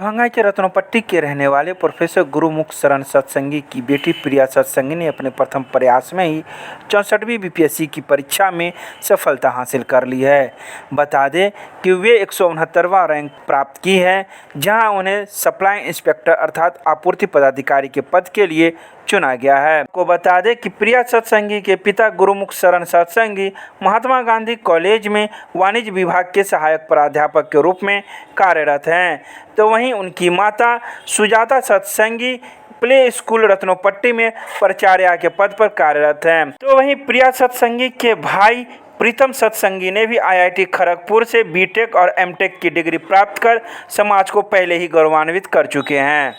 दरभंगा के रत्नोपट्टी के रहने वाले प्रोफेसर गुरुमुख शरण सत्संगी की बेटी प्रिया सत्संगी ने अपने प्रथम प्रयास में ही 64वीं बीपीएससी की परीक्षा में सफलता हासिल कर ली है। बता दें कि वे 169वां रैंक प्राप्त की है, जहां उन्हें सप्लाई इंस्पेक्टर अर्थात आपूर्ति पदाधिकारी के पद के लिए चुना गया है। को बता दें कि प्रिया सत्संगी के पिता गुरुमुख शरण सत्संगी महात्मा गांधी कॉलेज में वाणिज्य विभाग के सहायक प्राध्यापक के रूप में कार्यरत हैं, तो वहीं उनकी माता सुजाता सत्संगी प्ले स्कूल रत्नोपट्टी में प्राचार्य के पद पर कार्यरत हैं। तो वहीं प्रिया सत्संगी के भाई प्रीतम सत्संगी ने भी आईआईटी खड़गपुर से बीटेक और एमटेक की डिग्री प्राप्त कर समाज को पहले ही गौरवान्वित कर चुके हैं।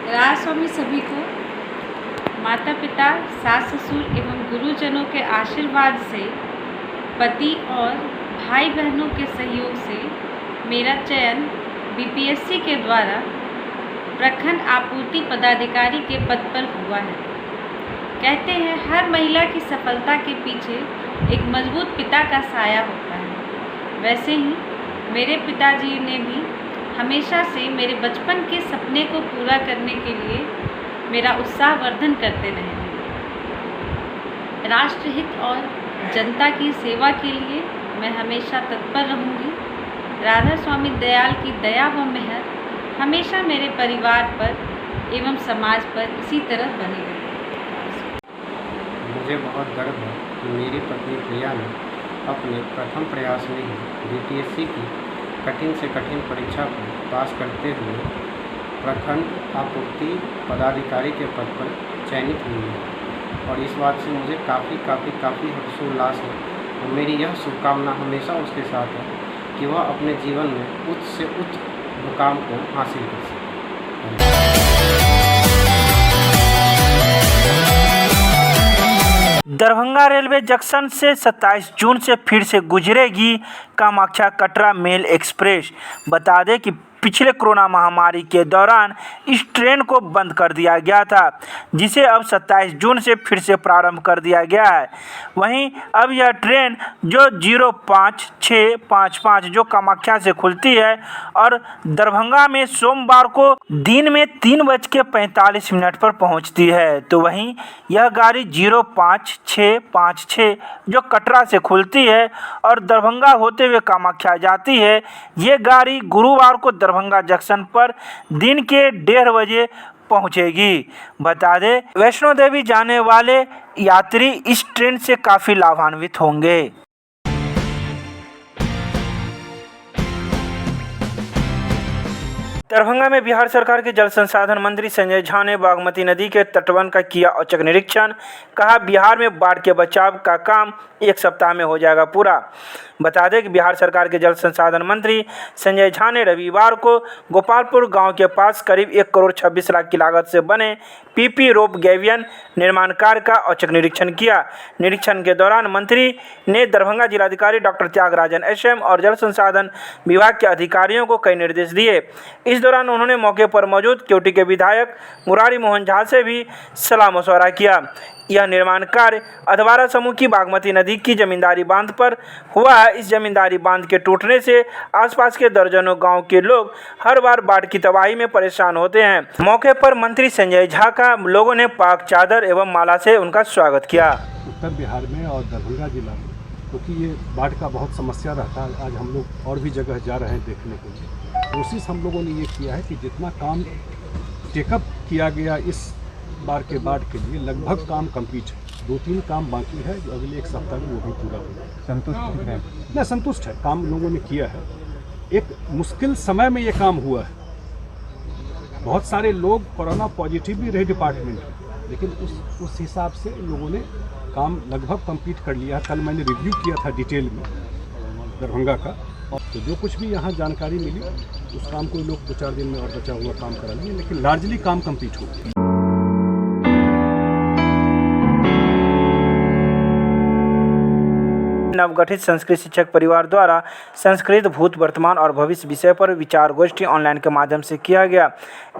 राज स्वामी सभी को माता पिता, सास ससुर एवं गुरुजनों के आशीर्वाद से, पति और भाई बहनों के सहयोग से मेरा चयन बीपीएससी के द्वारा प्रखंड आपूर्ति पदाधिकारी के पद पर हुआ है। कहते हैं हर महिला की सफलता के पीछे एक मजबूत पिता का साया होता है। वैसे ही मेरे पिताजी ने भी हमेशा से मेरे बचपन के सपने को पूरा करने के लिए मेरा उत्साहवर्धन करते रहे। राष्ट्रहित और जनता की सेवा के लिए मैं हमेशा तत्पर रहूंगी। राधा स्वामी दयाल की दया व मेहर हमेशा मेरे परिवार पर एवं समाज पर इसी तरह बनी रहे। मुझे बहुत गर्व है कि मेरी पत्नी प्रिया ने अपने प्रथम प्रयास में ही बीपीएससी की कठिन से कठिन परीक्षा को पास करते हुए प्रखंड आपूर्ति पदाधिकारी के पद पर चयनित हुई है और इस बात से मुझे काफ़ी हर्षोल्लास है और मेरी यह शुभकामना हमेशा उसके साथ है कि वह अपने जीवन में उच्च से उच्च मुकाम को हासिल कर सके। दरभंगा रेलवे जंक्शन से 27 जून से फिर से गुजरेगी कामाख्या कटरा मेल एक्सप्रेस। बता दें कि पिछले कोरोना महामारी के दौरान इस ट्रेन को बंद कर दिया गया था, जिसे अब 27 जून से फिर से प्रारंभ कर दिया गया है। वहीं अब यह ट्रेन जो 05:655 जो कामाख्या से खुलती है और दरभंगा में सोमवार को दिन में 3:45 पर पहुंचती है, तो वहीं यह गाड़ी 05:656 जो कटरा से खुलती है और दरभंगा होते हुए कामाख्या जाती है। ये गाड़ी गुरुवार को दरभंगा जंक्शन पर दिन के 1:30 बजे पहुंचेगी। बता दें वैष्णो देवी जाने वाले यात्री इस ट्रेन से काफ़ी लाभान्वित होंगे। दरभंगा में बिहार सरकार के जल संसाधन मंत्री संजय झा ने बागमती नदी के तटबंध का किया औचक निरीक्षण। कहा बिहार में बाढ़ के बचाव का काम 1 सप्ताह में हो जाएगा पूरा। बता दें कि बिहार सरकार के जल संसाधन मंत्री संजय झा ने रविवार को गोपालपुर गांव के पास करीब 1 करोड़ 26 लाख की लागत से बने पीपी रोप गैवियन निर्माण कार्य का औचक निरीक्षण किया। निरीक्षण के दौरान मंत्री ने दरभंगा जिलाधिकारी डॉक्टर त्यागराजन एसएम और जल संसाधन विभाग के अधिकारियों को कई निर्देश दिए। इस दौरान उन्होंने मौके पर मौजूद क्योटी के विधायक मुरारी मोहन झा से भी सलाह मशवरा किया। यह निर्माण कार्य अधवारा समूह की बागमती नदी की जमींदारी बांध पर हुआ है। इस जमींदारी बांध के टूटने से आसपास के दर्जनों गांव के लोग हर बार बाढ़ की तबाही में परेशान होते हैं। मौके पर मंत्री संजय झा का लोगों ने पाक चादर एवं माला से उनका स्वागत किया। उत्तर बिहार में और दरभंगा जिला में क्योंकि ये बाढ़ का बहुत समस्या रहता है, आज हम लोग और भी जगह जा रहे हैं देखने के लिए। कोशिश हम लोगों ने ये किया है कि जितना काम टेकअप किया गया इस बार के बाढ़ के लिए लगभग काम कंप्लीट है। 2-3 काम बाकी है जो अगले 1 सप्ताह में वो भी पूरा होगा। संतुष्ट है? नहीं, संतुष्ट है, काम लोगों ने किया है। एक मुश्किल समय में ये काम हुआ है। बहुत सारे लोग कोरोना पॉजिटिव भी रहे डिपार्टमेंट में, लेकिन उस हिसाब से लोगों ने काम लगभग कंप्लीट कर लिया। कल मैंने रिव्यू किया था डिटेल में दरभंगा का, और तो जो कुछ भी यहाँ जानकारी मिली उस काम को लोग 2-4 दिन में और बचा हुआ काम करा लिए, लेकिन लार्जली काम कंप्लीट हो गया। नवगठित संस्कृत शिक्षक परिवार द्वारा संस्कृत भूत, वर्तमान और भविष्य विषय पर विचार गोष्ठी ऑनलाइन के माध्यम से किया गया।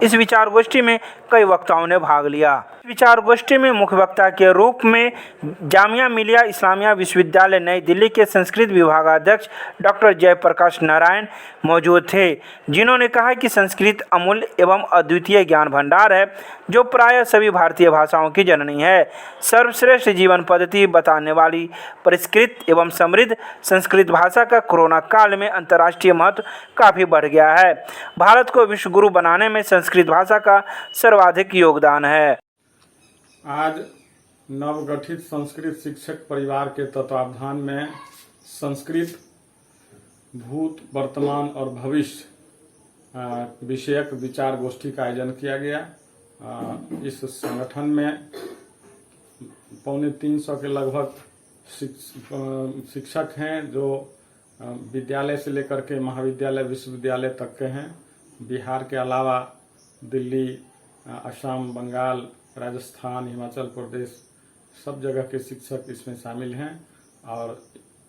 इस विचार गोष्ठी में कई वक्ताओं ने भाग लिया। विचार गोष्ठी में मुख्य वक्ता के रूप में जामिया मिलिया इस्लामिया विश्वविद्यालय नई दिल्ली के संस्कृत विभागाध्यक्ष डॉक्टर जयप्रकाश नारायण मौजूद थे, जिन्होंने कहा कि संस्कृत अमूल्य एवं अद्वितीय ज्ञान भंडार है, जो प्रायः सभी भारतीय भाषाओं की जननी है। सर्वश्रेष्ठ जीवन पद्धति बताने वाली परिष्कृत एवं समृद्ध संस्कृत भाषा का कोरोना काल में अंतर्राष्ट्रीय महत्व काफ़ी बढ़ गया है। भारत को विश्व गुरु बनाने में संस्कृत भाषा का सर्वाधिक योगदान है। आज नवगठित संस्कृत शिक्षक परिवार के तत्वावधान में संस्कृत भूत, वर्तमान और भविष्य विषयक विचार गोष्ठी का आयोजन किया गया। इस संगठन में 350 के लगभग शिक्षक हैं, जो विद्यालय से लेकर के महाविद्यालय, विश्वविद्यालय तक के हैं। बिहार के अलावा दिल्ली, असम, बंगाल, राजस्थान, हिमाचल प्रदेश, सब जगह के शिक्षक इसमें शामिल हैं। और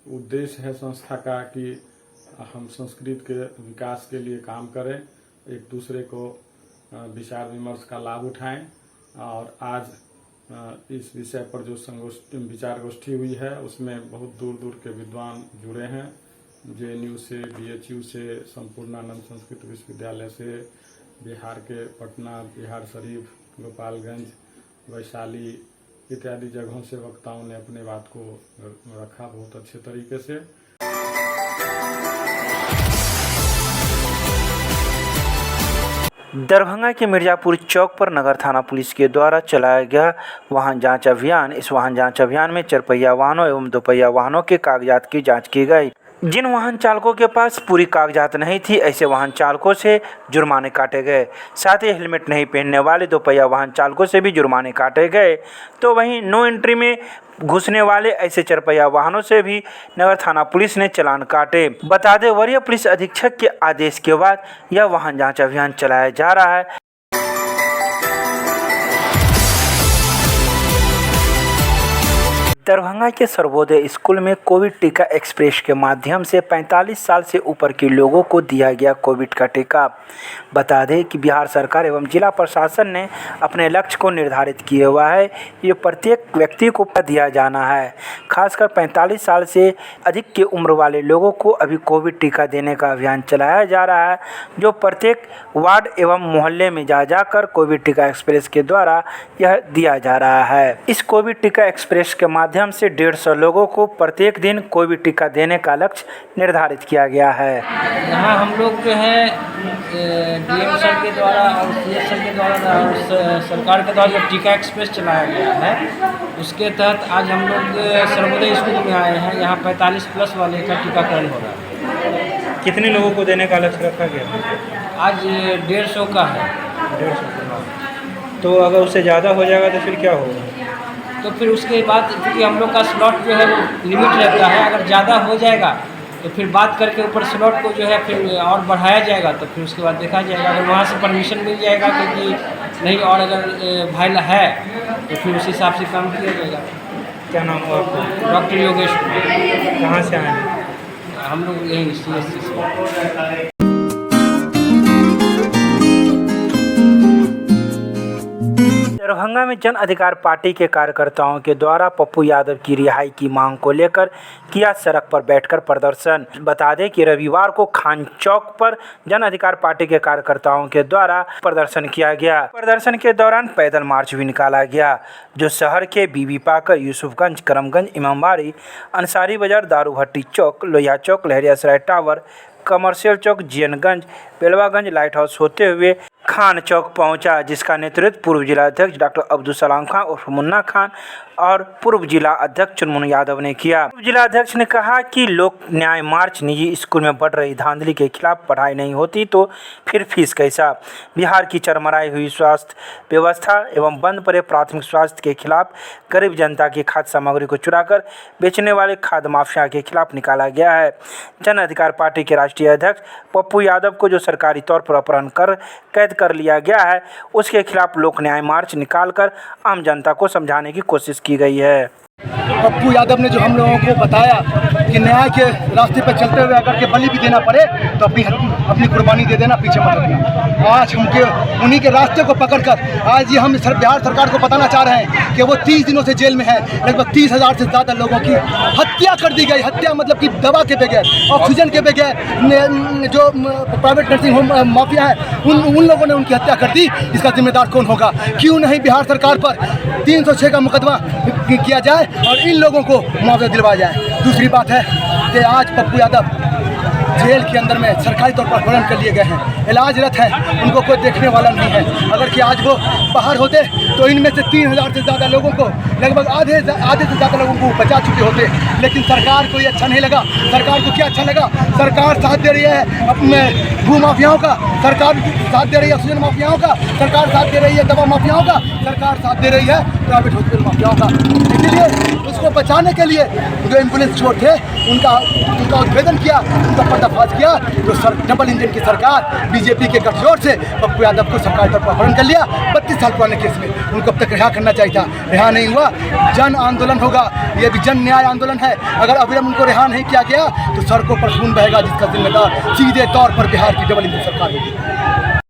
उद्देश्य है संस्था का कि हम संस्कृत के विकास के लिए काम करें, एक दूसरे को विचार विमर्श का लाभ उठाएं। और आज इस विषय पर जो विचार गोष्ठी हुई है, उसमें बहुत दूर दूर के विद्वान जुड़े हैं। JNU से, BHU से, संपूर्णानंद संस्कृत विश्वविद्यालय से, बिहार के पटना, बिहार शरीफ, गोपालगंज, वैशाली इत्यादि जगहों से वक्ताओं ने अपने बात को रखा बहुत अच्छे तरीके से। दरभंगा के मिर्जापुर चौक पर नगर थाना पुलिस के द्वारा चलाया गया वाहन जांच अभियान। इस वाहन जांच अभियान में 4 पहिया वाहनों एवं 2 पहिया वाहनों के कागजात की जांच की गई। जिन वाहन चालकों के पास पूरी कागजात नहीं थी, ऐसे वाहन चालकों से जुर्माने काटे गए। साथ ही हेलमेट नहीं पहनने वाले 2 पहिया वाहन चालकों से भी जुर्माने काटे गए। तो वहीं नो एंट्री में घुसने वाले ऐसे 4 पहिया वाहनों से भी नगर थाना पुलिस ने चालान काटे। बता दें, वरीय पुलिस अधीक्षक के आदेश के बाद यह वाहन जाँच अभियान चलाया जा रहा है। दरभंगा के सर्वोदय स्कूल में कोविड टीका एक्सप्रेस के माध्यम से 45 साल से ऊपर के लोगों को दिया गया कोविड का टीका। बता दें कि बिहार सरकार एवं जिला प्रशासन ने अपने लक्ष्य को निर्धारित किया हुआ है। ये प्रत्येक व्यक्ति को दिया जाना है। खासकर 45 साल से अधिक की उम्र वाले लोगों को अभी कोविड टीका देने का अभियान चलाया जा रहा है, जो प्रत्येक वार्ड एवं मोहल्ले में जा जाकर कोविड टीका एक्सप्रेस के द्वारा यह दिया जा रहा है। इस कोविड टीका एक्सप्रेस के माध्यम से 150 लोगों को प्रत्येक दिन कोविड टीका देने का लक्ष्य निर्धारित किया गया है। यहाँ हम लोग जो है DM सर के द्वारा और CS सर के द्वारा और सरकार के द्वारा जो टीका एक्सप्रेस चलाया गया है, उसके तहत आज हम लोग सर्वोदय स्कूल में आए हैं। यहाँ 45+ वाले का टीकाकरण हो रहा है। कितने लोगों को देने का लक्ष्य रखा गया? आज 150 का है। 150। तो अगर उससे ज़्यादा हो जाएगा तो फिर क्या होगा? तो फिर उसके बाद क्योंकि हम लोग का स्लॉट जो है वो लिमिट रहता है, अगर ज़्यादा हो जाएगा तो फिर बात करके ऊपर स्लॉट को जो है फिर और बढ़ाया जाएगा। तो फिर उसके बाद देखा जाएगा, अगर वहाँ से परमिशन मिल जाएगा क्योंकि नहीं और अगर भाई है तो फिर उस हिसाब से काम किया जाएगा। क्या नाम हुआ आपका? डॉक्टर योगेश कुमार। कहाँ से आए हैं? हम लोग यहीं CSC से। दरभंगा में जन अधिकार पार्टी के कार्यकर्ताओं के द्वारा पप्पू यादव की रिहाई की मांग को लेकर किया सड़क पर बैठकर प्रदर्शन। बता दें कि रविवार को खान चौक पर जन अधिकार पार्टी के कार्यकर्ताओं के द्वारा प्रदर्शन किया गया। प्रदर्शन के दौरान पैदल मार्च भी निकाला गया, जो शहर के बीबी पाकर, यूसुफगंज, करमगंज, इमामबाड़ी, अंसारी बाजार, दारू भट्टी चौक, लोहिया चौक, लहरियासराय टावर, कमर्शियल चौक, जीएनगंज, बेलवागंज, लाइट हाउस होते हुए खान चौक पहुंचा, जिसका नेतृत्व पूर्व जिलाध्यक्ष डॉक्टर अब्दुल सलाम खान उर्फ मुन्ना खान और पूर्व जिला अध्यक्ष चुनमुन यादव ने किया। पूर्व जिलाध्यक्ष ने कहा कि लोक न्याय मार्च निजी स्कूल में बढ़ रही धांधली के खिलाफ पढ़ाई नहीं होती तो फिर फीस कैसा। बिहार की चरमराई हुई स्वास्थ्य व्यवस्था एवं बंद पड़े प्राथमिक स्वास्थ्य के खिलाफ गरीब जनता की खाद्य सामग्री को चुराकर बेचने वाले खाद्य माफिया के खिलाफ निकाला गया है। जन अधिकार पार्टी के राष्ट्रीय अध्यक्ष पप्पू यादव को जो सरकारी तौर पर अपहरण कर कैद कर लिया गया है, उसके खिलाफ लोक न्याय मार्च निकालकर आम जनता को समझाने की कोशिश की गई है। पप्पू यादव ने जो हम लोगों को बताया कि न्याय के रास्ते पर चलते हुए अगर के बलि भी देना पड़े तो अपनी कुर्बानी दे देना, पीछे मत हटना। आज उन्हीं के रास्ते को पकड़कर आज ये हम बिहार सरकार को बताना चाह रहे हैं कि वो 30 दिनों से जेल में है। लगभग 30,000 से ज़्यादा लोगों की हत्या कर दी गई। हत्या मतलब कि दवा के बगैर, ऑक्सीजन के बगैर, जो प्राइवेट नर्सिंग होम माफिया है उन लोगों ने उनकी हत्या कर दी। इसका जिम्मेदार कौन होगा? क्यों नहीं बिहार सरकार पर 306 का मुकदमा किया जाए और इन लोगों को मुआवजा दिलवाया जाए। दूसरी बात है कि आज पप्पू यादव जेल के अंदर में सरकारी तौर पर अपहरण कर लिए गए हैं, इलाजरत हैं, उनको कोई देखने वाला नहीं है। अगर कि आज वो बाहर होते तो इनमें से 3,000 से ज़्यादा लोगों को, लगभग आधे से ज़्यादा लोगों को बचा चुके होते। लेकिन सरकार को ये अच्छा नहीं लगा। सरकार को क्या अच्छा लगा? सरकार साथ दे रही है अपने भू माफियाओं का, सरकार साथ दे रही है ऑक्सीजन माफियाओं का, सरकार साथ दे रही है दवा माफियाओं का, सरकार साथ दे रही है प्राइवेट हॉस्पिटल माफियाओं का। इसीलिए उसको बचाने के लिए जो एम्बुलेंस चोर थे उनका उद्भेदन किया, उनका पर्दाफाश किया। जो डबल इंजन की सरकार बीजेपी के गठजोड़ से पप्पू यादव को सरकार पर अपहरण कर लिया 32 साल पुराने केस में। उनको अब तक रिहा करना चाहिए था, रिहा नहीं हुआ। जन आंदोलन होगा, ये भी जन न्याय आंदोलन है। अगर अविलंब उनको रिहा नहीं किया गया तो सड़कों पर खून बहेगा, जिसका जिम्मेदार सीधे तौर पर बिहार की डबल इंजन सरकार होगी।